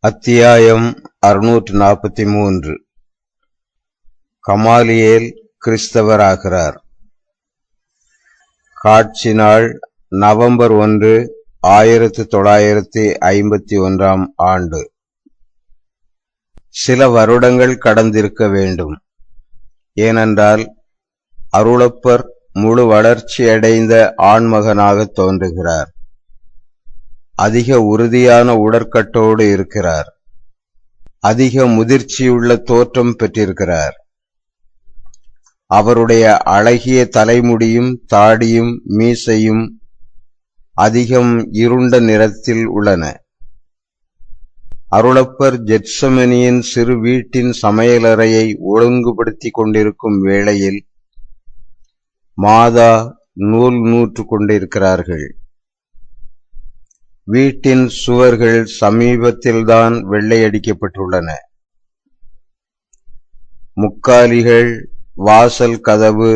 அத்தியாயம் 643. கமாலியேல் கிறிஸ்தவராகிறார். காட்சி நாள் நவம்பர் 1, 1951 ஆண்டு. சில வருடங்கள் கடந்திருக்க வேண்டும். ஏனென்றால் அருளப்பர் முழு வளர்ச்சியடைந்த ஆண்மகனாக தோன்றுகிறார். அதிக உறுதியான உடற்கட்டோடு இருக்கிறார். அதிக முதிர்ச்சியுள்ள தோற்றம் பெற்றிருக்கிறார். அவருடைய அழகிய தலைமுடியும் தாடியும் மீசையும் அதிகம் இருண்ட நிறத்தில் உள்ளன. அருளப்பர் ஜெத்சமனியின் சிறு வீட்டின் சமையலறையை ஒழுங்குபடுத்திக் கொண்டிருக்கும் வேளையில் மாதா நூல் நூற்று கொண்டிருக்கிறார்கள். வீட்டின் சுவர்கள் சமீபத்தில்தான் வெள்ளையடிக்கப்பட்டுள்ளன. முக்காலிகள், வாசல் கதவு,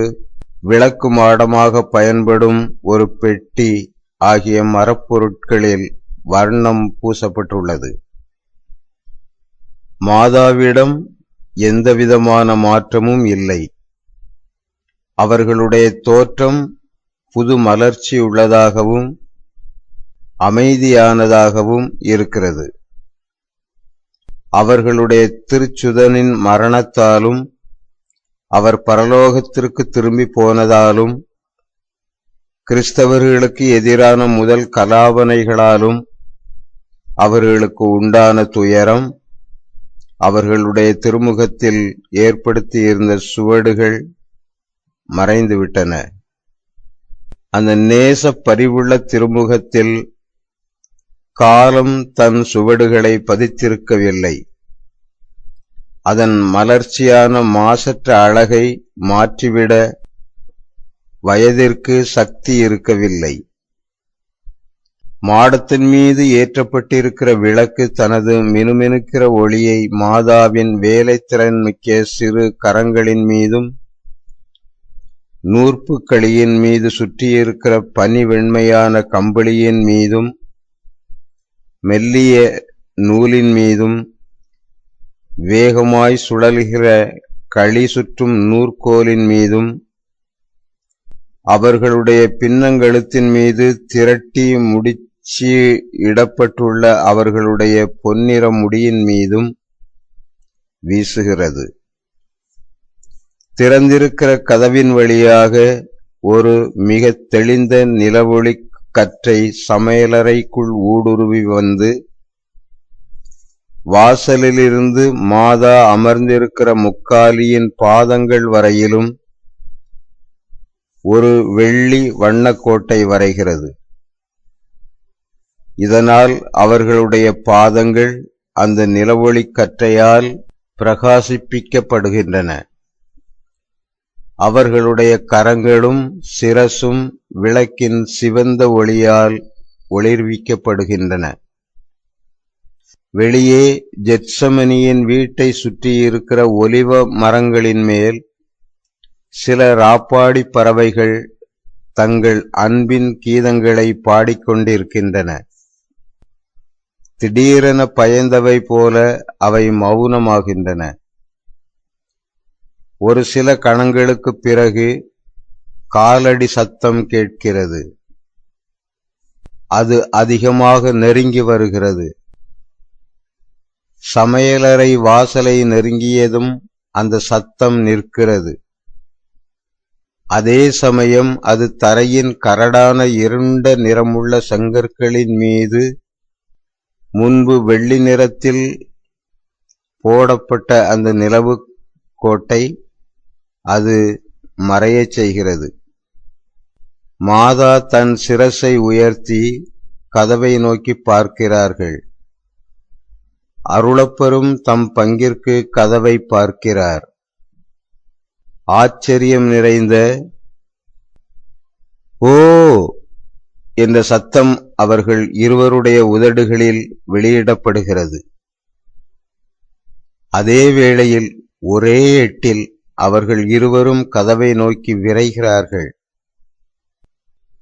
விளக்கு மாடமாக பயன்படும் ஒரு பெட்டி ஆகிய மரப்பொருட்களில் வர்ணம் பூசப்பட்டுள்ளது. மாதாவிடம் எந்தவிதமான மாற்றமும் இல்லை. அவர்களுடைய தோற்றம் புது மலர்ச்சி உள்ளதாகவும் அமைதியானதாகவும் இருக்கிறது. அவர்களுடைய திருச்சுதனின் மரணத்தாலும் அவர் பரலோகத்திற்கு திரும்பி போனதாலும் கிறிஸ்தவர்களுக்கு எதிரான முதல் கலாபனைகளாலும் அவர்களுக்கு உண்டான துயரம், அவர்களுடைய திருமுகத்தில் ஏற்படுத்தியிருந்த சுவடுகள் மறைந்துவிட்டன. அந்த நேச பரிவுள்ள திருமுகத்தில் காலம் தன் சுவடுகளை பதித்திருக்கவில்லை. அதன் மலர்ச்சியான மாசற்ற அழகை மாற்றிவிட வயதிற்கு சக்தி இருக்கவில்லை. மாடத்தின் மீது ஏற்றப்பட்டிருக்கிற விளக்கு தனது மினுமினுக்கிற ஒளியை மாதாவின் வேலைத்திறன் மிக்க சிறு கரங்களின் மீதும் நூற்புக்களியின் மீது சுற்றியிருக்கிற பனி வெண்மையான கம்பளியின் மீதும் மெல்லிய நூலின் மீதும் வேகமாய் சுழல்கிற களி சுற்றும் நூற்கோலின் மீதும் அவர்களுடைய பின்னங்கழுத்தின் மீது திரட்டி முடிச்சு இடப்பட்டுள்ள அவர்களுடைய பொன்னிற முடியின் மீதும் வீசுகிறது. திறந்திருக்கிற கதவின் வழியாக ஒரு மிக தெளிந்த நிலவொளி கற்றை சமையலறைக்குள் ஊடுருவி வந்து வாசலிலிருந்து மாதா அமர்ந்திருக்கிற முக்காலியின் பாதங்கள் வரையிலும் ஒரு வெள்ளி வண்ணக்கோட்டை வரைகிறது. இதனால் அவர்களுடைய பாதங்கள் அந்த நிலவொளி கற்றையால் பிரகாசிப்பிக்கப்படுகின்றன. அவர்களுடைய கரங்களும் சிரசும் விளக்கின் சிவந்த ஒளியால் ஒளிர்விக்கப்படுகின்றன. வெளியே ஜெத்சமனியின் வீட்டை சுற்றியிருக்கிற ஒலிவ மரங்களின் மேல் சில ராப்பாடி பறவைகள் தங்கள் அன்பின் கீதங்களை பாடிக்கொண்டிருக்கின்றன. திடீரென பயந்தவை போல அவை மௌனமாகின்றன. ஒரு சில கணங்களுக்கு பிறகு காலடி சத்தம் கேட்கிறது. அது அதிகமாக நெருங்கி வருகிறது. சமையலறை வாசலை நெருங்கியதும் அந்த சத்தம் நிற்கிறது. அதே சமயம் அது தரையின் கரடான இருண்ட நிறமுள்ள செங்கற்களின் மீது முன்பு வெள்ளி நிறத்தில் போடப்பட்ட அந்த நிலவு கோட்டை அது மறையச் செய்கிறது. மாதா தன் சிரசை உயர்த்தி கதவை நோக்கி பார்க்கிறார்கள். அருளப்பரும் தம் பங்கிற்கு கதவை பார்க்கிறார். ஆச்சரியம் நிறைந்த ஓ என்ற சத்தம் அவர்கள் இருவருடைய உதடுகளில் வெளியிடப்படுகிறது. அதே வேளையில் ஒரே எட்டில் அவர்கள் இருவரும் கதவை நோக்கி விரைகிறார்கள்.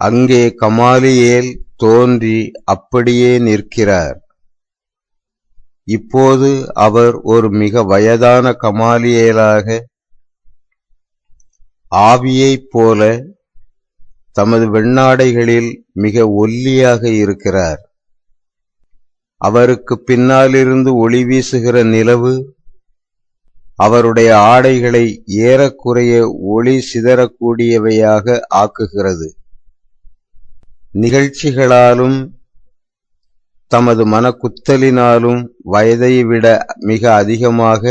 அங்கே கமாலியேல் தோன்றி அப்படியே நிற்கிறார். இப்போது அவர் ஒரு மிக வயதான கமாலியேலாக ஆவியைப் போல தமது வெண்ணாடைகளில் மிக ஒல்லியாக இருக்கிறார். அவருக்கு பின்னாலிருந்து ஒளி வீசுகிற நிலவு அவருடைய ஆடைகளை ஏறக்குறைய ஒளி சிதறக்கூடியவையாக ஆக்குகிறது. நிகழ்ச்சிகளாலும் தமது மனக்குத்தலினாலும் வயதை விட மிக அதிகமாக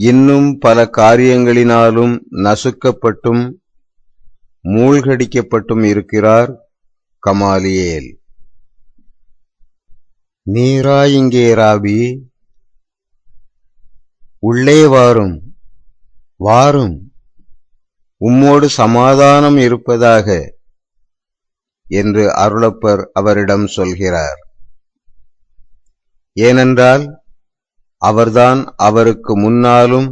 இன்னும் பல காரியங்களினாலும் நசுக்கப்பட்டும் மூழ்கடிக்கப்பட்டும் இருக்கிறார் கமாலியேல். நீரா இங்கே ராபி? உள்ளே வாரும், வாரும், உம்மோடு சமாதானம் இருப்பதாக என்று அருளப்பர் அவரிடம் சொல்கிறார். ஏனென்றால் அவர்தான் அவருக்கு முன்னாலும்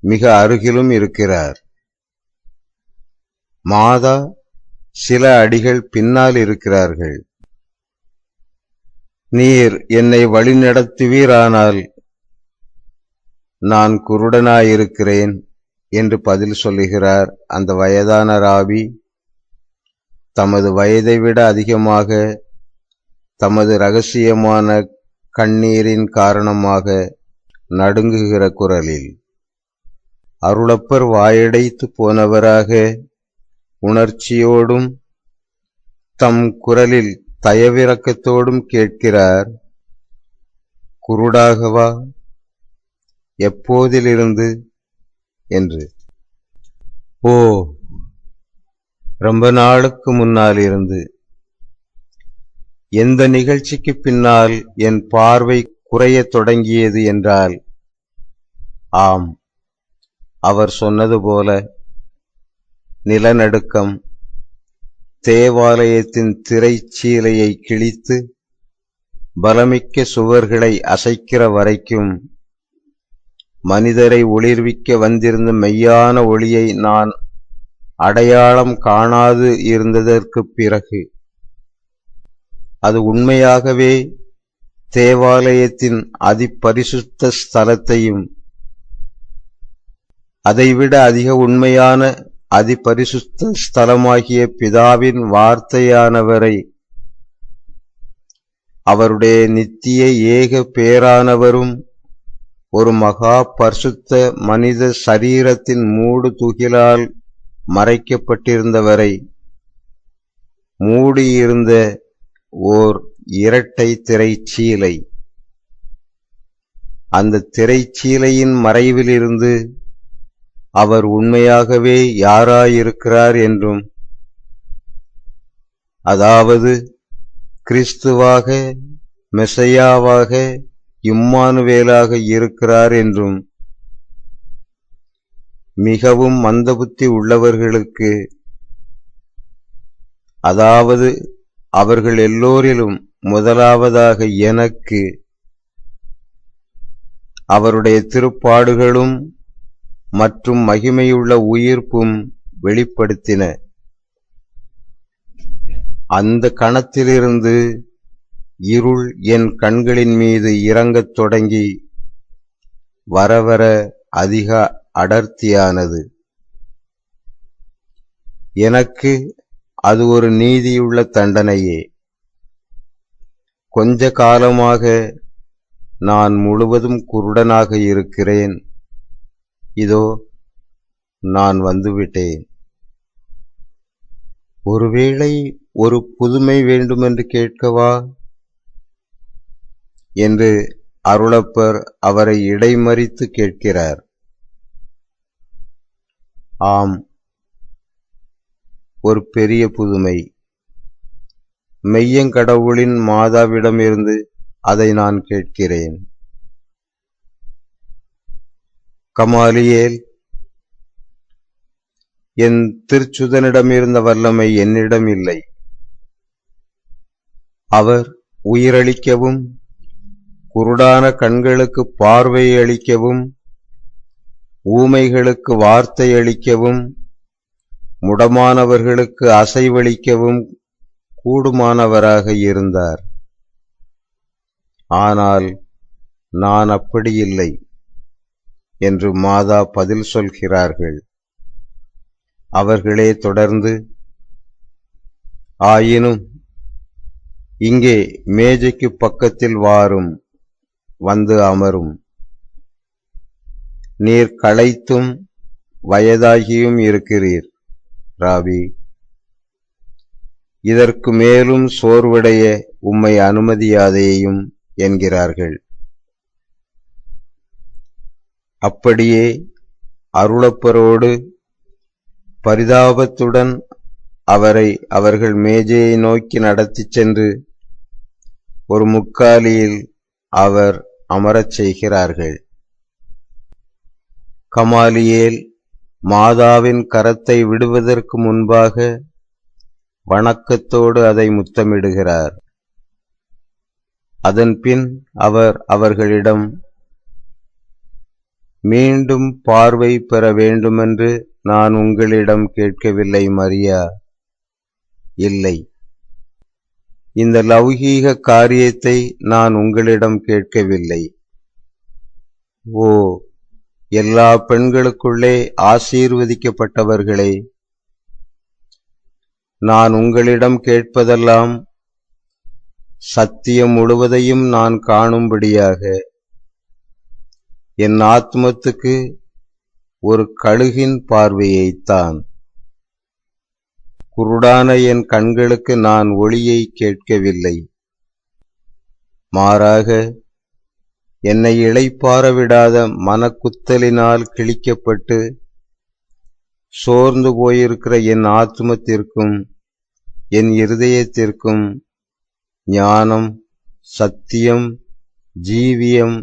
மிக அருகிலும் இருக்கிறார். மாதா சில அடிகள் பின்னால் இருக்கிறார்கள். நீர் என்னை வழிநடத்துவீரானால் நான் குருடனாயிருக்கிறேன் என்று பதில் சொல்லுகிறார் அந்த வயதான ராபி. தமது வயதை விட அதிகமாக தமது இரகசியமான கண்ணீரின் காரணமாக நடுங்குகிற குரலில். அருளப்பர் வாயடைத்து போனவராக உணர்ச்சியோடும் தம் குரலில் தயவிரக்கத்தோடும் கேட்கிறார், குருடாகவா? எப்போதிலிருந்து என்று. ஓ, ரொம்ப நாளுக்கு முன்னால் இருந்து. எந்த நிகழ்ச்சிக்கு பின்னால் என் பார்வை குறையத் தொடங்கியது என்றால், ஆம், அவர் சொன்னது போல நிலநடுக்கம் தேவாலயத்தின் திரைச்சீலையை கிழித்து பலமிக்க சுவர்களை அசைக்கிற வரைக்கும் மனிதரை ஒளிர்விக்க வந்திருந்த மெய்யான ஒளியை நான் அடையாளம் காணாது இருந்ததற்குப் பிறகு அது உண்மையாகவே தேவாலயத்தின் அதிபரிசுத்த ஸ்தலத்தையும் அதைவிட அதிக உண்மையான அதிபரிசுத்த ஸ்தலமாகிய பிதாவின் வார்த்தையானவரை, அவருடைய நித்திய ஏக பேரானவரும் ஒரு மகா பரிசுத்த மனித சரீரத்தின் மூடு துகிலால் மறைக்கப்பட்டிருந்தவரை மூடியிருந்த ஓர் இரட்டை திரைச்சீலை, அந்த திரைச்சீலையின் மறைவிலிருந்து அவர் உண்மையாகவே யாராயிருக்கிறார் என்றும், அதாவது கிறிஸ்துவாக, மெசையாவாக, இம்மானுவேலாக இருக்கிறார் என்றும் மிகவும் மந்தபுத்தி உள்ளவர்களுக்கு, அதாவது அவர்கள் எல்லோரிலும் முதலாவதாக எனக்கு அவருடைய திருப்பாடுகளும் மற்றும் மகிமையுள்ள உயிர்ப்பும் வெளிப்படுத்தின. அந்த கணத்திலிருந்து இருள் என் கண்களின் மீது இறங்கத் தொடங்கி வரவர அதிக அடர்த்தியானது. எனக்கு அது ஒரு நீதியுள்ள தண்டனையே. கொஞ்ச காலமாக நான் முழுவதும் குருடனாக இருக்கிறேன். இதோ நான் வந்துவிட்டேன். ஒருவேளை ஒரு புதுமை வேண்டுமென்று கேட்கவா என்று அருளப்பர் அவரை இடைமறித்து கேட்கிறார். ஆம், ஒரு பெரிய புதுமை. மெய்யங்கடவுளின் மாதாவிடமிருந்து அதை நான் கேட்கிறேன். கமாலியேல், என் திருச்சுதனிடமிருந்த வல்லமை என்னிடம் இல்லை. அவர் உயிரளிக்கவும், குருடான கண்களுக்கு பார்வை அளிக்கவும், ஊமைகளுக்கு வார்த்தை அளிக்கவும், முடமானவர்களுக்கு அசைவளிக்கவும் கூடுமானவராக இருந்தார். ஆனால் நான் அப்படியில்லை என்று மாதா பதில் சொல்கிறார்கள். அவர்களே தொடர்ந்து, ஆயினும் இங்கே மேஜைக்கு பக்கத்தில் வாரும், வந்து அமரும். நீர் களைத்தும் வயதாகியும் இருக்கிறீர், ராபி. இதற்கு மேலும் சோர்வடைய உம்மை அனுமதியாதேயும் என்கிறார்கள். அப்படியே அருளப்பரோடு பரிதாபத்துடன் அவரை அவர்கள் மேஜையை நோக்கி நடத்திச் சென்று ஒரு முக்காலியில் அவர் அமரச் செய்கிறார்கள். கமாலியேல் மாதாவின் கரத்தை விடுவதற்கு முன்பாக வணக்கத்தோடு அதை முத்தமிடுகிறார். அதன்பின் அவர் அவர்களிடம், மீண்டும் பார்வை பெற வேண்டுமென்று நான் உங்களிடம் கேட்கவில்லை மரியா, இல்லை, இந்த லௌகீக காரியத்தை நான் உங்களிடம் கேட்கவில்லை. ஓ, எல்லா பெண்களுக்குள்ளே ஆசீர்வதிக்கப்பட்டவர்களே, நான் உங்களிடம் கேட்பதெல்லாம் சத்தியம் முழுவதையும் நான் காணும்படியாக என் ஆத்மத்துக்கு ஒரு கழுகின் பார்வையைத்தான். குருடான என் கண்களுக்கு நான் ஒளியை கேட்கவில்லை. மாறாக என்னை இளைப்பாற விடாத மனக்குத்தலினால் கிழிக்கப்பட்டு சோர்ந்து போயிருக்கிற என் ஆத்மத்திற்கும் என் இருதயத்திற்கும் ஞானம், சத்தியம், ஜீவியம்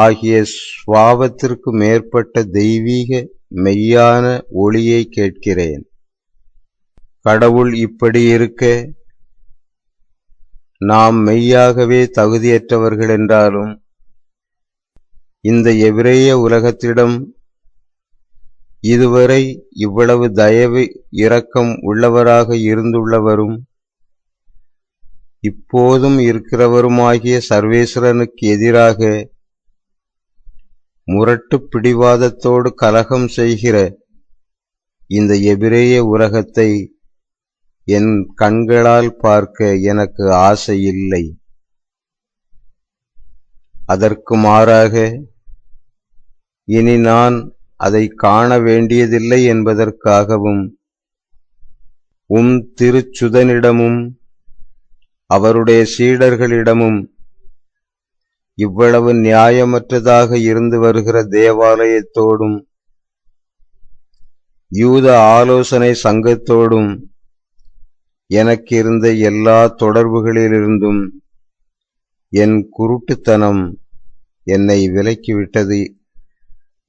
ஆகிய சுவாவத்திற்கு மேற்பட்ட தெய்வீக மெய்யான ஒளியை கேட்கிறேன். கடவுள் இப்படி இருக்க, நாம் மெய்யாகவே தகுதியற்றவர்கள் என்றாலும் இந்த எபிரேய உலகத்திடம் இதுவரை இவ்வளவு தயவு இரக்கம் உள்ளவராக இருந்துள்ளவரும் இப்போதும் இருக்கிறவருமாகிய சர்வேஸ்வரனுக்கு எதிராக முரட்டு பிடிவாதத்தோடு கலகம் செய்கிற இந்த எபிரேய உலகத்தை என் கண்களால் பார்க்க எனக்கு ஆசை இல்லை. அதற்கு மாறாக இனி நான் அதை காண வேண்டியதில்லை என்பதற்காகவும் திருச்சுதனிடமும் அவருடைய சீடர்களிடமும் இவ்வளவு நியாயமற்றதாக இருந்து வருகிற தேவாலயத்தோடும் யூத ஆலோசனை சங்கத்தோடும் எனக்கு இருந்த எல்லா தொடர்புகளிலிருந்தும் என் குருட்டுத்தனம் என்னை விலக்கிவிட்டது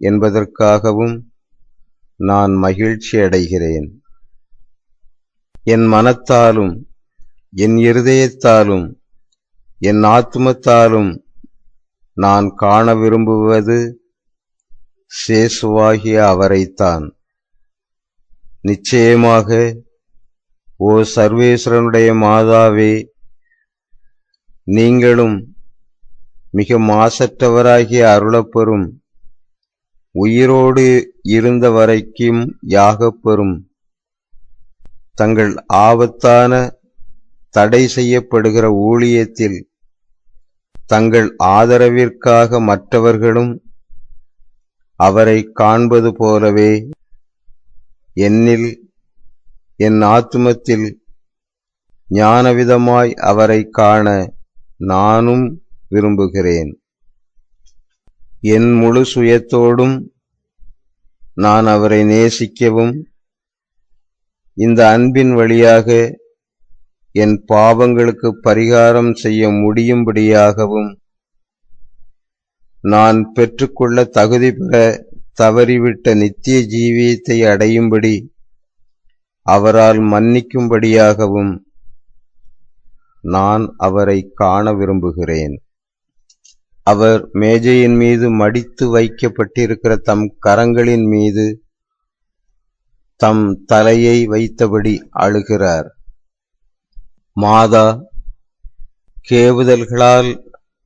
என்பதற்காகவும் நான் மகிழ்ச்சி அடைகிறேன். என் மனத்தாலும் என் இருதயத்தாலும் என் ஆத்மத்தாலும் நான் காண விரும்புவது சேசுவாகிய அவரைத்தான். நிச்சயமாக ஓ சர்வேஸ்வரனுடைய மாதாவே, நீங்களும் மிக மாசற்றவராகிய அருளப்பெறும் உயிரோடு இருந்த வரைக்கும் யாகப்பெறும் தங்கள் ஆபத்தான தடை செய்யப்படுகிற ஊழியத்தில் தங்கள் ஆதரவிற்காக மற்றவர்களும் அவரை காண்பது போலவே என்னில் என் ஆத்துமத்தில் ஞானவிதமாய் அவரை காண நானும் விரும்புகிறேன். என் முழு சுயத்தோடும் நான் அவரை நேசிக்கவும் இந்த அன்பின் வழியாக என் பாவங்களுக்கு பரிகாரம் செய்ய முடியும்படியாகவும் நான் பெற்றுக்கொள்ள தகுதி பெற தவறிவிட்ட நித்திய ஜீவியத்தை அடையும்படி அவரால் மன்னிக்கும்படியாகவும் நான் அவரை காண விரும்புகிறேன். அவர் மேஜையின் மீது மடித்து வைக்கப்பட்டிருக்கிற தம் கரங்களின் மீது தம் தலையை வைத்தபடி அழுகிறார். மாதா கேவுதல்களால்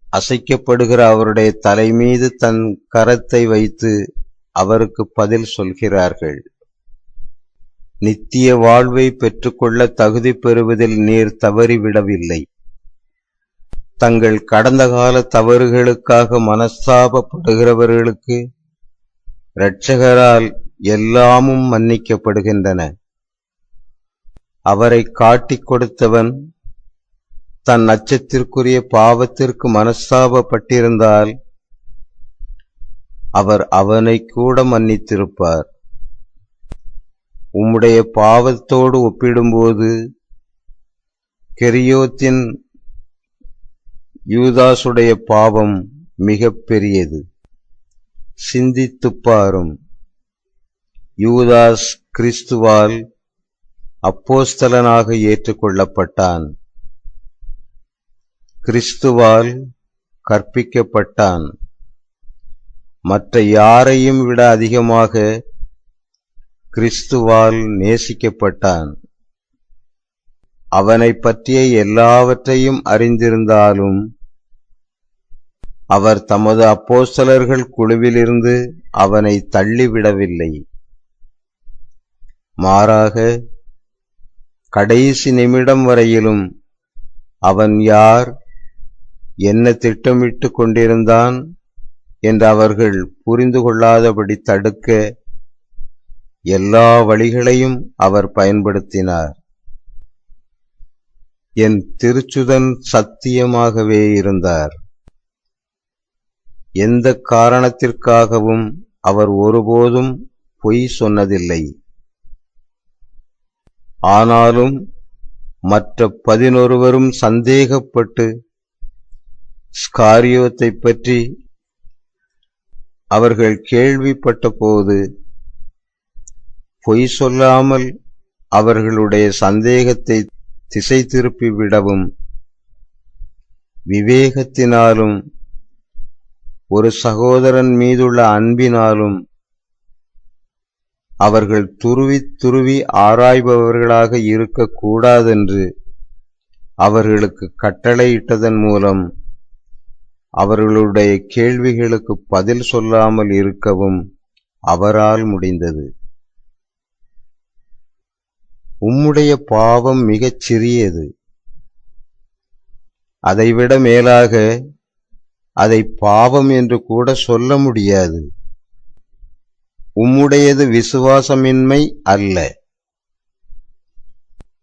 அசைக்கப்படுகிற அவருடைய தலை மீது தன் கரத்தை வைத்து அவருக்கு பதில் சொல்கிறார்கள். நித்திய வாழ்வை பெற்றுக்கொள்ள தகுதி பெறுவதில் நீர் தவறிவிடவில்லை. தங்கள் கடந்த கால தவறுகளுக்காக மனஸ்தாபப்படுகிறவர்களுக்கு இரட்சகரால் எல்லாமும் மன்னிக்கப்படுகின்றன. அவரை காட்டிக் கொடுத்தவன் தன் அச்சத்திற்குரிய பாவத்திற்கு மனஸ்தாபப்பட்டிருந்தால் அவர் அவனை கூட மன்னித்திருப்பார். உம்முடைய பாவத்தோடு ஒப்பிடும்போது கெரியோத்தின் யூதாசுடைய பாவம் மிக பெரியது. சிந்தித்துப் பாரும். யூதாஸ் கிறிஸ்துவால் அப்போஸ்தலனாக ஏற்றுக்கொள்ளப்பட்டான். கிறிஸ்துவால் கற்பிக்கப்பட்டான். மற்ற யாரையும் விட அதிகமாக கிறிஸ்துவால் நேசிக்கப்பட்டான். அவனை பற்றிய எல்லாவற்றையும் அறிந்திருந்தாலும் அவர் தமது அப்போஸ்தலர்கள் குழுவிலிருந்து அவனை தள்ளிவிடவில்லை. மாறாக கடைசி நிமிடம் வரையிலும் அவன் யார், என்ன திட்டமிட்டு கொண்டிருந்தான் என்று அவர்கள் புரிந்து கொள்ளாதபடி தடுக்க எல்லா வழிகளையும் அவர் பயன்படுத்தினார். என் திருச்சுதன் சத்தியமாகவே இருந்தார். எந்த காரணத்திற்காகவும் அவர் ஒருபோதும் பொய் சொன்னதில்லை. ஆனாலும் மற்ற 11 சந்தேகப்பட்டு ஸ்காரியோத்தை பற்றி அவர்கள் கேள்விப்பட்ட போது பொய் சொல்லாமல் அவர்களுடைய சந்தேகத்தை திசை திருப்பி விடவும் விவேகத்தினாலும் ஒரு சகோதரன் மீதுள்ள அன்பினாலும் அவர்கள் துருவி துருவி ஆராய்பவர்களாக இருக்கக்கூடாதென்று அவர்களுக்கு கட்டளையிட்டதன் மூலம் அவர்களுடைய கேள்விகளுக்கு பதில் சொல்லாமல் இருக்கவும் அவரால் முடிந்தது. உம்முடைய பாவம் மிகச் சிறியது. அதைவிட மேலாக அதை பாவம் என்று கூட சொல்ல முடியாது. உம்முடையது விசுவாசமின்மை அல்ல,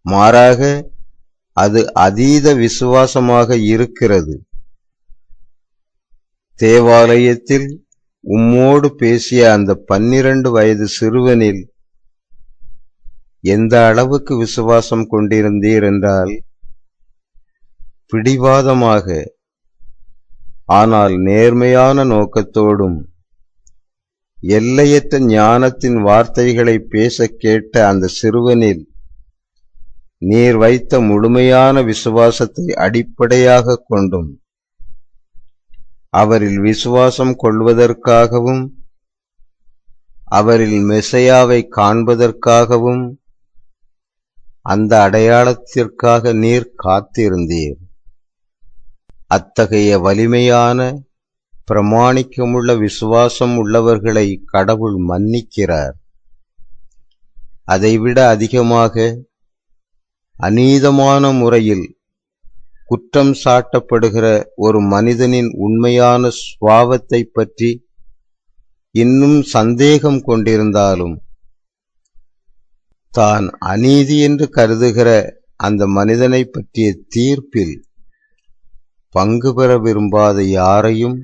மாறாக அது அதீத விசுவாசமாக இருக்கிறது. தேவாலயத்தில் உம்மோடு பேசிய அந்த 12 வயது சிறுவனில் எந்த அளவுக்கு விசுவாசம் கொண்டிருந்தீர் என்றால், பிடிவாதமாக ஆனால் நேர்மையான நோக்கத்தோடும் எல்லையற்ற ஞானத்தின் வார்த்தைகளை பேச கேட்ட அந்த சிறுவனில் நீர் வைத்த முழுமையான விசுவாசத்தை அடிப்படையாக கொண்டும் அவரில் விசுவாசம் கொள்வதற்காகவும் அவரில் மெசையாவை காண்பதற்காகவும் அந்த அடையாளத்திற்காக நீர் காத்திருந்தீர். அத்தகைய வலிமையான பிரமாணிக்கமுள்ள விசுவாசம் உள்ளவர்களை கடவுள் மன்னிக்கிறார். அதைவிட அதிகமாக அநீதமான முறையில் குற்றம் சாட்டப்படுகிற ஒரு மனிதனின் உண்மையான சுபாவத்தை பற்றி இன்னும் சந்தேகம் கொண்டிருந்தாலும் தான் அநீதி என்று கருதுகிற அந்த மனிதனை பற்றிய தீர்ப்பில் பங்கு பெற விரும்பாத யாரையும்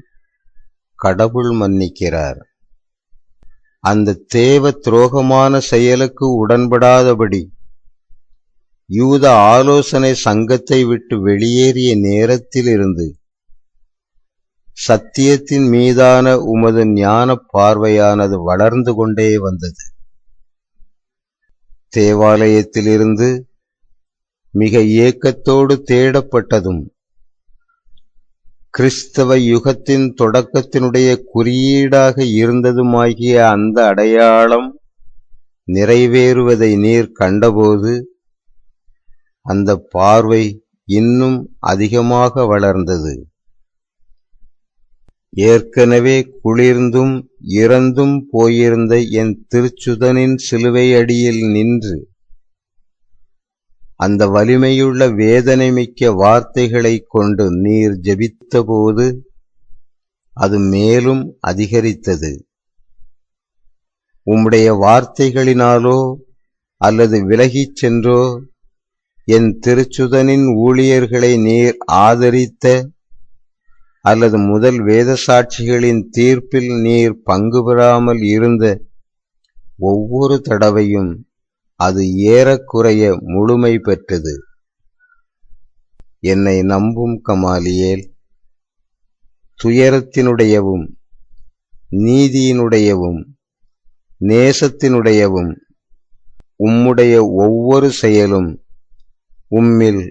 கடவுள் மன்னிக்கிறார். அந்த தேவ துரோகமான செயலுக்கு உடன்படாதபடி யூத ஆலோசனை சங்கத்தை விட்டு வெளியேறிய நேரத்திலிருந்து சத்தியத்தின் மீதான உமது ஞான பார்வையானது வளர்ந்து கொண்டே வந்தது. தேவாலயத்திலிருந்து மிக ஏக்கத்தோடு தேடப்பட்டதும் கிறிஸ்தவ யுகத்தின் தொடக்கத்தினுடைய குறியீடாக இருந்ததுமாகிய அந்த அடையாளம் நிறைவேறுவதை நீர் கண்டபோது அந்த பார்வை இன்னும் அதிகமாக வளர்ந்தது. ஏற்கனவே குளிர்ந்தும் இறந்தும் போயிருந்த என் திருச்சுதனின் சிலுவை அடியில் நின்று அந்த வலிமையுள்ள வேதனை மிக்க வார்த்தைகளைக் கொண்டு நீர் ஜெபித்தபோது அது மேலும் அதிகரித்தது. உம்முடைய வார்த்தைகளினாலோ அல்லது விலகிச் சென்றோ என் திருச்சுதனின் ஊழியர்களை நீர் ஆதரித்த அல்லது முதல் வேத சாட்சிகளின் தீர்ப்பில் நீர் பங்கு பெறாமல் இருந்த ஒவ்வொரு தடவையும் அது ஏறக்குறைய முழுமை பெற்றது. என்னை நம்பும் கமாலியேல், துயரத்தினுடையவும் நீதியினுடையவும் நேசத்தினுடையவும் உம்முடைய ஒவ்வொரு செயலும் உம்மில்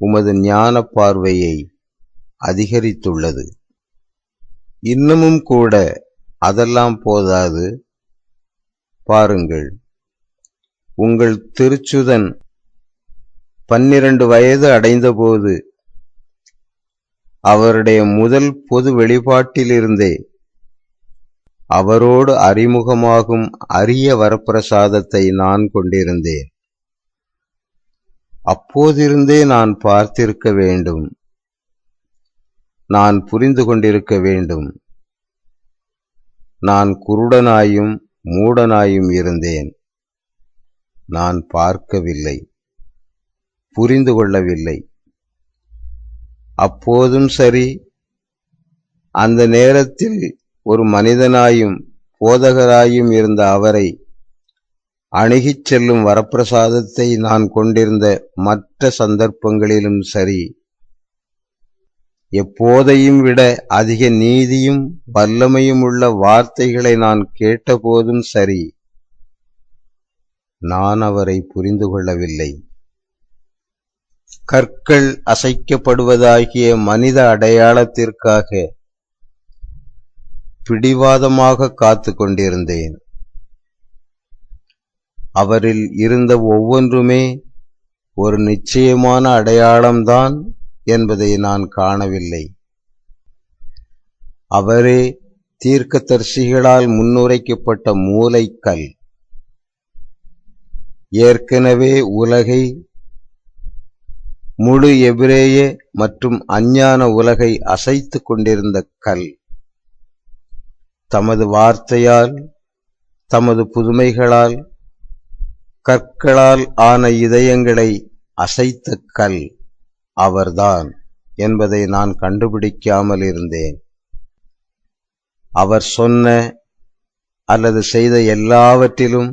உமது ஞான பார்வையை அதிகரித்துள்ளது. இன்னமும் கூட அதெல்லாம் போதாது. பாருங்கள், உங்கள் திருச்சுதன் 12 வயது அடைந்தபோது அவருடைய முதல் பொது வெளிப்பாட்டிலிருந்தே அவரோடு அறிமுகமாகும் அரிய வரப்பிரசாதத்தை நான் கொண்டிருந்தேன். அப்போதிருந்தே நான் பார்த்திருக்க வேண்டும், நான் புரிந்து கொண்டிருக்க வேண்டும். நான் குருடனாயும் மூடனாயும் இருந்தேன். நான் பார்க்கவில்லை, புரிந்து கொள்ளவில்லை. அப்போதும் சரி, அந்த நேரத்தில் ஒரு மனிதனாயும் போதகராயும் இருந்த அவரை அணுகிச் செல்லும் வரப்பிரசாதத்தை நான் கொண்டிருந்த மற்ற சந்தர்ப்பங்களிலும் சரி, எப்போதையும் விட அதிக நீதியும் வல்லமையும் உள்ள வார்த்தைகளை நான் கேட்டபோதும் சரி, நான் அவரை புரிந்து கொள்ளவில்லை. கற்கள் அசைக்கப்படுவதாகிய மனித அடையாளத்திற்காக பிடிவாதமாக காத்து கொண்டிருந்தேன். அவரில் இருந்த ஒவ்வொன்றுமே ஒரு நிச்சயமான அடையாளம்தான் என்பதை நான் காணவில்லை. அவரே தீர்க்கதரிசிகளால் முன்னுரைக்கப்பட்ட மூலைக்கல். ஏற்கனவே உலகை, முழு எபிரேய மற்றும் அஞ்ஞான உலகை அசைத்து கொண்டிருந்த கல். தமது வார்த்தையால், தமது புதுமைகளால், கற்களால் ஆன இதயங்களை அசைத்த கல் அவர்தான் என்பதை நான் கண்டுபிடிக்காமல் இருந்தேன். அவர் சொன்ன அல்லது செய்த எல்லாவற்றிலும்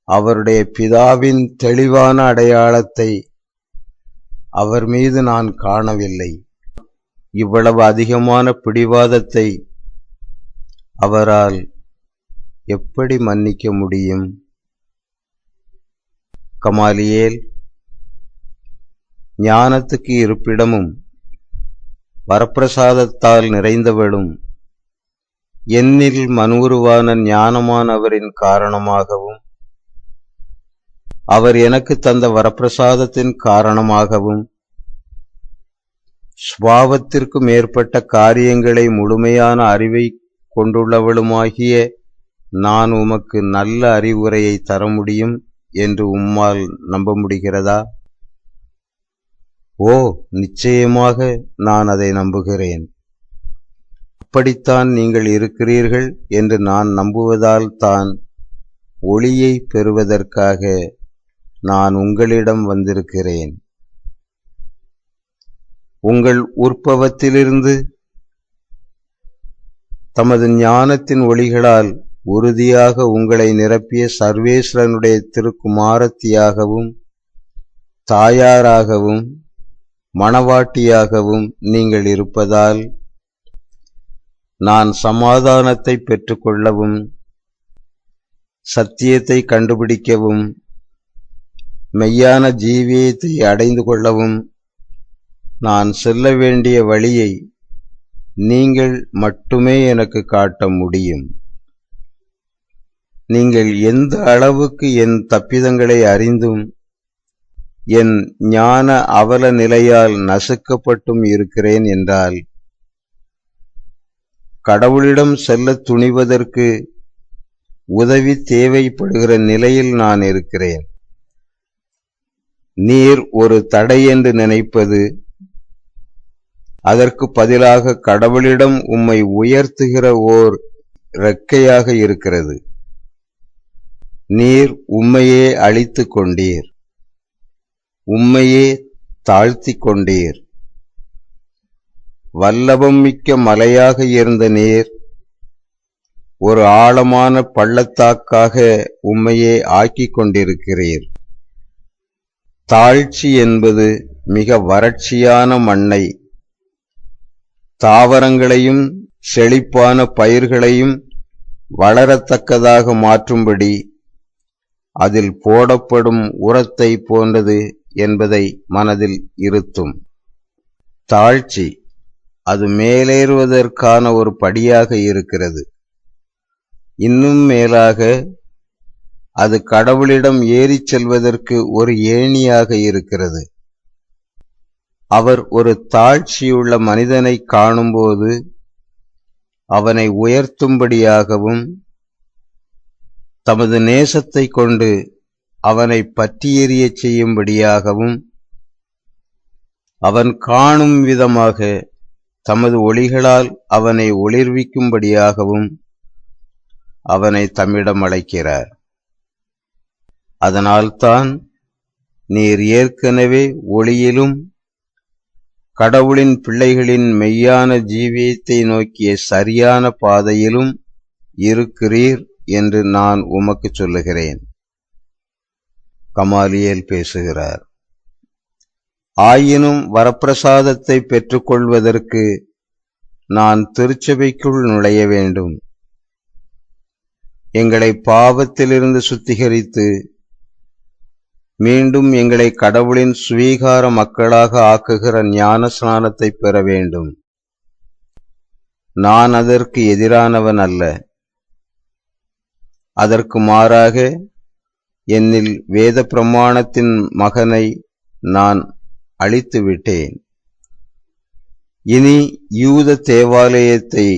அவருடைய பிதாவின் தெளிவான அடையாளத்தை அவர் மீது நான் காணவில்லை. இவ்வளவு அதிகமான பிடிவாதத்தை அவரால் எப்படி மன்னிக்க முடியும்? கமாலியேல், ஞானத்துக்கு இருப்பிடமும் வரப்பிரசாதத்தால் நிறைந்தவளும் என்னில் மனுவுருவான ஞானமானவரின் காரணமாகவும் அவர் எனக்கு தந்த வரப்பிரசாதத்தின் காரணமாகவும் சுபாவத்திற்கு மேற்பட்ட காரியங்களை முழுமையான அறிவை கொண்டுள்ளவளுமாகிய நான் உமக்கு நல்ல அறிவுரையை தர முடியும் என்று உம்மால் நம்ப முடிகிறதா? ஓ, நிச்சயமாக நான் அதை நம்புகிறேன். அப்படித்தான் நீங்கள் இருக்கிறீர்கள் என்று நான் நம்புவதால் தான் ஒளியை பெறுவதற்காக நான் உங்களிடம் வந்திருக்கிறேன். உங்கள் உற்பவத்திலிருந்து தமது ஞானத்தின் ஒளிகளால் உறுதியாக உங்களை நிரப்பிய சர்வேஸ்வரனுடைய திருக்குமாரத்தியாகவும் தாயாராகவும் மணவாட்டியாகவும் நீங்கள் இருப்பதால் நான் சமாதானத்தை பெற்றுக்கொள்ளவும் சத்தியத்தை கண்டுபிடிக்கவும் மெய்யான ஜீவியத்தை அடைந்து கொள்ளவும் நான் செல்ல வேண்டிய வழியை நீங்கள் மட்டுமே எனக்கு காட்ட முடியும். நீங்கள் எந்த அளவுக்கு என் தப்பிதங்களை அறிந்தும் என் ஞான அவல நிலையால் நசுக்கப்பட்டும் இருக்கிறேன் என்றால் கடவுளிடம் செல்லத் துணிவதற்கு உதவி தேவைப்படுகிற நிலையில் நான் இருக்கிறேன். நீர் ஒரு தடை என்று நினைப்பது அதற்கு பதிலாக கடவுளிடம் உம்மை உயர்த்துகிற ஓர் இறக்கையாக இருக்கிறது. நீர் உம்மையே அழித்துக் கொண்டீர், உம்மையே தாழ்த்திக் கொண்டீர். வல்லபம் மிக்க மலையாக இருந்த நீர் ஒரு ஆழமான பள்ளத்தாக்காக உம்மையே ஆக்கிக் கொண்டிருக்கிறீர். தாழ்ச்சி என்பது மிக வறட்சியான மண்ணை தாவரங்களையும் செழிப்பான பயிர்களையும் வளரத்தக்கதாக மாற்றும்படி அதில் போடப்படும் உரத்தை போன்றது என்பதை மனதில் இருத்தும். தாழ்ச்சி அது மேலேறுவதற்கான ஒரு படியாக இருக்கிறது. இன்னும் மேலாக அது கடவுளிடம் ஏறிச் செல்வதற்கு ஒரு ஏணியாக இருக்கிறது. அவர் ஒரு தாழ்ச்சியுள்ள மனிதனை காணும்போது அவனை உயர்த்தும்படியாகவும் தமது நேசத்தை கொண்டு அவனை பற்றி எறியச் செய்யும்படியாகவும் அவன் காணும் விதமாக தமது ஒளிகளால் அவனை ஒளிர்விக்கும்படியாகவும் அவனை தம்மிடம் அழைக்கிறார். அதனால்தான் நீர் ஏற்கனவே ஒளியிலும் கடவுளின் பிள்ளைகளின் மெய்யான ஜீவியத்தை நோக்கிய சரியான பாதையிலும் இருக்கிறீர் என்று நான் உமக்கு சொல்லுகிறேன். கமாலியேல் பேசுகிறார். ஆயினும் வரப்பிரசாதத்தை பெற்றுக்கொள்வதற்கு நான் திருச்சபைக்குள் நுழைய வேண்டும். எங்களை பாவத்திலிருந்து சுத்திகரித்து மீண்டும் எங்களை கடவுளின் சுவீகார மக்களாக ஆக்குகிற ஞான ஸ்நானத்தை பெற வேண்டும். நான் அதற்கு எதிரானவன் அல்ல. அதற்கு மாறாக என்னில் வேத பிரமாணத்தின் மகனை நான் அழித்துவிட்டேன். இனி யூத தேவாலயத்தை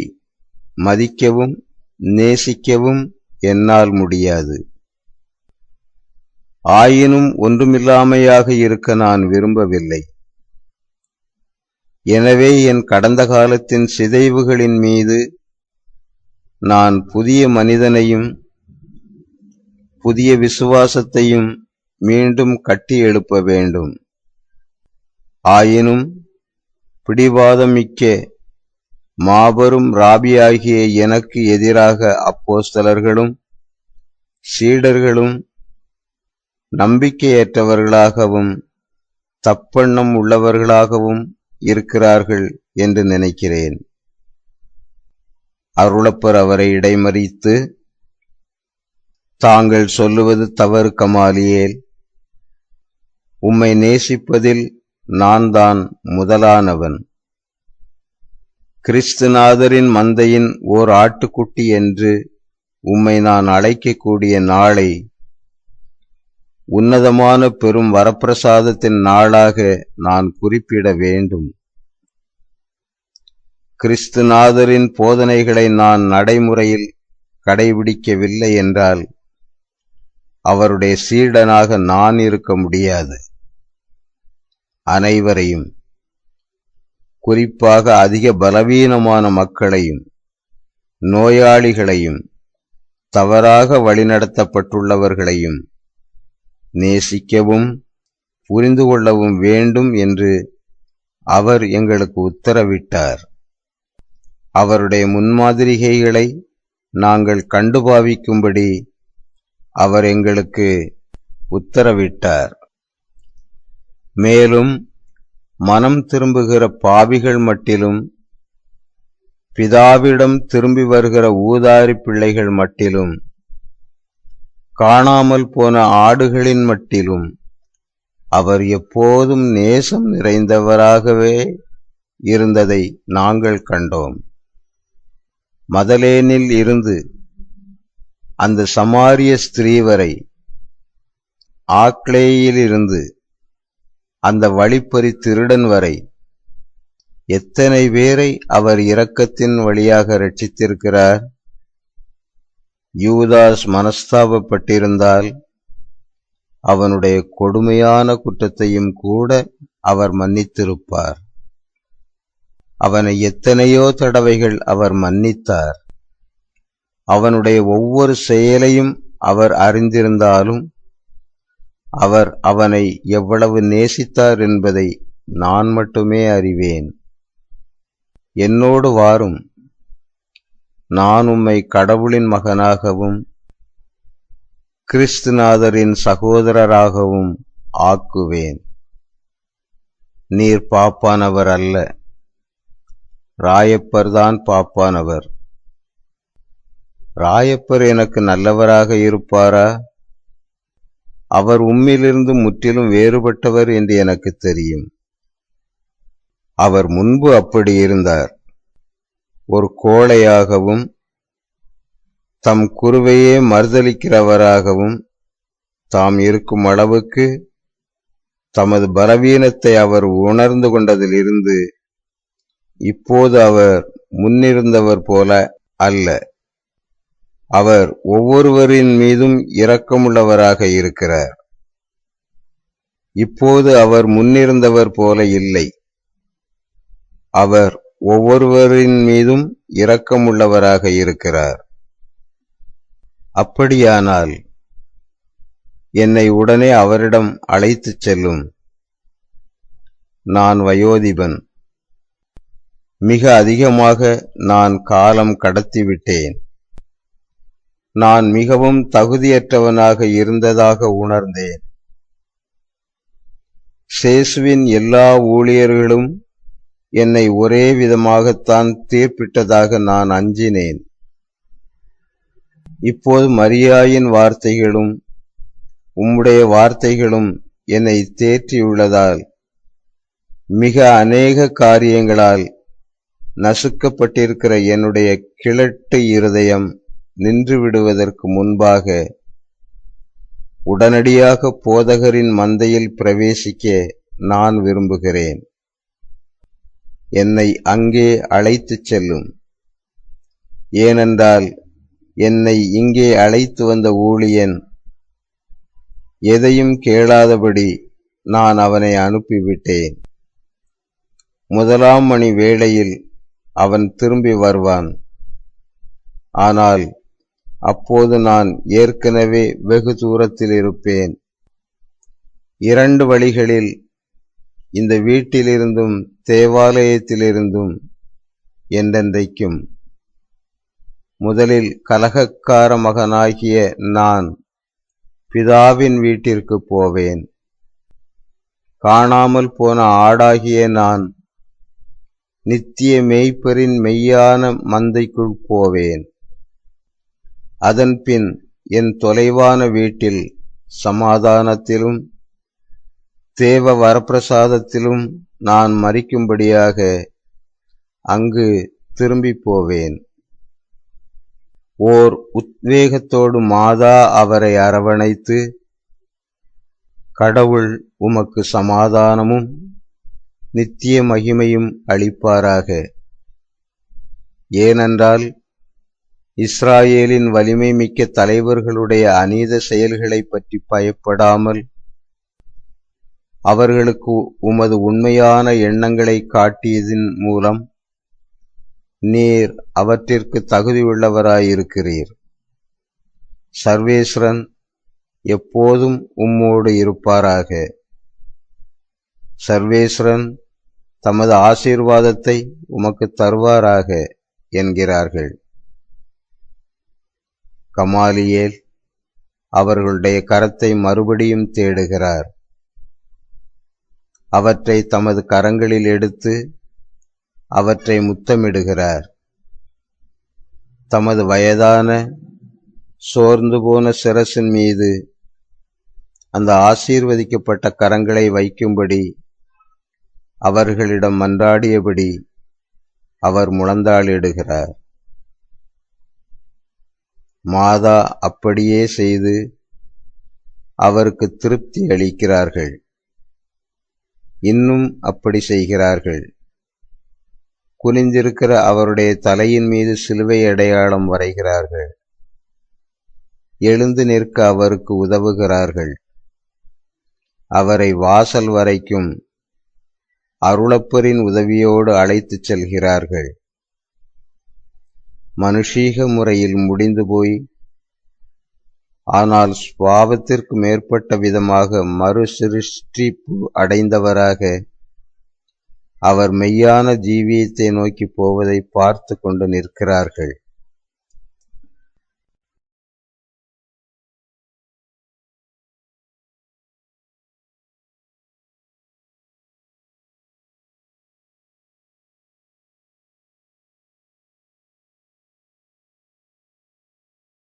மதிக்கவும் நேசிக்கவும் என்னால் முடியாது. ஆயினும் ஒன்றுமில்லாமையாக இருக்க நான் விரும்பவில்லை. எனவே என் கடந்த காலத்தின் சிதைவுகளின் மீது நான் புதிய மனிதனையும் புதிய விசுவாசத்தையும் மீண்டும் கட்டி எழுப்ப வேண்டும். ஆயினும் பிடிவாதமிக்க மாபெரும் ராபியாகிய எனக்கு எதிராக அப்போஸ்தலர்களும் சீடர்களும் நம்பிக்கையற்றவர்களாகவும் தப்பெண்ணம் உள்ளவர்களாகவும் இருக்கிறார்கள் என்று நினைக்கிறேன். அருளப்பர் அவரை இடைமறித்து, தாங்கள் சொல்லுவது தவறு கமாலியேல். உம்மை நேசிப்பதில் நான் தான் முதலானவன். கிறிஸ்துநாதரின் மந்தையின் ஓர் ஆட்டுக்குட்டி என்று உம்மை நான் அழைக்கக்கூடிய நாளை உன்னதமான பெரும் வரப்பிரசாதத்தின் நாளாக நான் குறிப்பிட வேண்டும். கிறிஸ்துநாதரின் போதனைகளை நான் நடைமுறையில் கடைபிடிக்கவில்லை என்றால் அவருடைய சீடனாக நான் இருக்க முடியாது. அனைவரையும், குறிப்பாக அதிக பலவீனமான மக்களையும் நோயாளிகளையும் தவறாக வழிநடத்தப்பட்டுள்ளவர்களையும் நேசிக்கவும் புரிந்து கொள்ளவும் வேண்டும் என்று அவர் எங்களுக்கு உத்தரவிட்டார். அவருடைய முன்மாதிரிகைகளை நாங்கள் கண்டுபாவிக்கும்படி அவர் எங்களுக்கு உத்தரவிட்டார். மேலும் மனம் திரும்புகிற பாவிகள் மட்டிலும் பிதாவிடம் திரும்பி வருகிற ஊதாரி பிள்ளைகள் மட்டிலும் காணாமல் போன ஆடுகளின் மட்டிலும் அவர் எப்போதும் நேசம் நிறைந்தவராகவே இருந்ததை நாங்கள் கண்டோம். மதலேனில் இருந்து அந்த சமாரிய ஸ்திரீ வரை, ஆக்லேயிலிருந்து அந்த வழிப்பறி திருடன் வரை எத்தனை பேரை அவர் இரக்கத்தின் வழியாக இரட்சித்திருக்கிறார். யூதாஸ் மனஸ்தாபப்பட்டிருந்தால் அவனுடைய கொடுமையான குற்றத்தையும் கூட அவர் மன்னித்திருப்பார். அவனை எத்தனையோ தடவைகள் அவர் மன்னித்தார். அவனுடைய ஒவ்வொரு செயலையும் அவர் அறிந்திருந்தாலும் அவர் அவனை எவ்வளவு நேசித்தார் என்பதை நான் மட்டுமே அறிவேன். என்னோடு வாரும், நான் உம்மை கடவுளின் மகனாகவும் கிறிஸ்துநாதரின் சகோதரராகவும் ஆக்குவேன். நீர் பாப்பானவர் அல்ல, ராயப்பர்தான் பாப்பானவர். ராயப்பர் எனக்கு நல்லவராக இருப்பாரா? அவர் உம்மிலிருந்து முற்றிலும் வேறுபட்டவர் என்று எனக்கு தெரியும். அவர் முன்பு அப்படி இருந்தார். ஒரு கோழையாகவும் தம் குருவையே மறுதலிக்கிறவராகவும் தாம் இருக்கும் அளவுக்கு தமது பலவீனத்தை அவர் உணர்ந்து கொண்டதிலிருந்து இப்போது அவர் முன்னிருந்தவர் போல அல்ல. அவர் ஒவ்வொருவரின் மீதும் இரக்கமுள்ளவராக இருக்கிறார். இப்போது அவர் முன்னிருந்தவர் போல இல்லை. அவர் ஒவ்வொருவரின் மீதும் இரக்கமுள்ளவராக இருக்கிறார். அப்படியானால் என்னை உடனே அவரிடம் அழைத்துச் செல்லும். நான் வயோதிபன், மிக அதிகமாக நான் காலம் கடத்திவிட்டேன். நான் மிகவும் தகுதியற்றவனாக இருந்ததாக உணர்ந்தேன். சேசுவின் எல்லா ஊழியர்களும் என்னை ஒரே விதமாகத்தான் தீர்ப்பிட்டதாக நான் அஞ்சினேன். இப்போது மரியாயின் வார்த்தைகளும் உம்முடைய வார்த்தைகளும் என்னை தேற்றியுள்ளதால் மிக அநேக காரியங்களால் நசுக்கப்பட்டிருக்கிற என்னுடைய கிழட்டு இருதயம் நின்று விடுவதற்கு முன்பாக உடனடியாக போதகரின் மந்தையில் பிரவேசிக்க நான் விரும்புகிறேன். என்னை அங்கே அழைத்துச் செல்லும். ஏனென்றால் என்னை இங்கே அழைத்து வந்த ஊழியன் எதையும் கேளாதபடி நான் அவனை அனுப்பிவிட்டேன். 1 மணி வேளையில் அவன் திரும்பி வருவான். ஆனால் அப்போது நான் ஏற்கனவே வெகு தூரத்தில் இருப்பேன். 2 வழிகளில், இந்த வீட்டிலிருந்தும் தேவாலயத்திலிருந்தும் என்றென்றைக்கும். முதலில் கலகக்கார மகனாகிய நான் பிதாவின் வீட்டிற்கு போவேன். காணாமல் போன ஆடாகிய நான் நித்திய மேய்ப்பரின் மெய்யான மந்தைக்குள் போவேன். அதன்பின் என் தொலைவான வீட்டில் சமாதானத்திலும் தேவ வரப்பிரசாதத்திலும் நான் மரிக்கும்படியாக அங்கு திரும்பி போவேன். ஓர் உத்வேகத்தோடு மாதா அவரை அரவணைத்து, கடவுள் உமக்கு சமாதானமும் நித்திய மகிமையும் அளிப்பாராக. ஏனென்றால் இஸ்ராயேலின் வலிமை மிக்க தலைவர்களுடைய அநீத செயல்களைப் பற்றி பயப்படாமல் அவர்களுக்கு உமது உண்மையான எண்ணங்களை காட்டியதின் மூலம் நீர் அவற்றிற்கு தகுதியுள்ளவராயிருக்கிறீர். சர்வேஸ்வரன் எப்போதும் உம்மோடு இருப்பாராக. சர்வேஸ்வரன் தமது ஆசீர்வாதத்தை உமக்கு தருவாராக என்கிறார்கள். கமாலியேல் அவர்களுடைய கரத்தை மறுபடியும் தேடுகிறார். அவற்றை தமது கரங்களில் எடுத்து அவற்றை முத்தமிடுகிறார். தமது வயதான சோர்ந்து போன சிரசின் மீது அந்த ஆசீர்வதிக்கப்பட்ட கரங்களை வைக்கும்படி அவர்களிடம் மன்றாடியபடி அவர் முழந்தாளிடுகிறார். மாதா அப்படியே செய்து அவருக்கு திருப்தி அளிக்கிறார்கள். இன்னும் அப்படி செய்கிறார்கள். குனிந்திருக்கிற அவருடைய தலையின் மீது சிலுவை அடையாளம் வரைகிறார்கள். எழுந்து நிற்க அவருக்கு உதவுகிறார்கள். அவரை வாசல் வரைக்கும் அருளப்பரின் உதவியோடு அழைத்துச் செல்கிறார்கள். மனுஷீக முறையில் முடிந்து போய் ஆனால் சுவாபத்திற்கு மேற்பட்ட விதமாக மறு சிருஷ்டிப்பு அடைந்தவராக அவர் மெய்யான ஜீவியத்தை நோக்கி போவதை பார்த்து கொண்டு நிற்கிறார்கள்.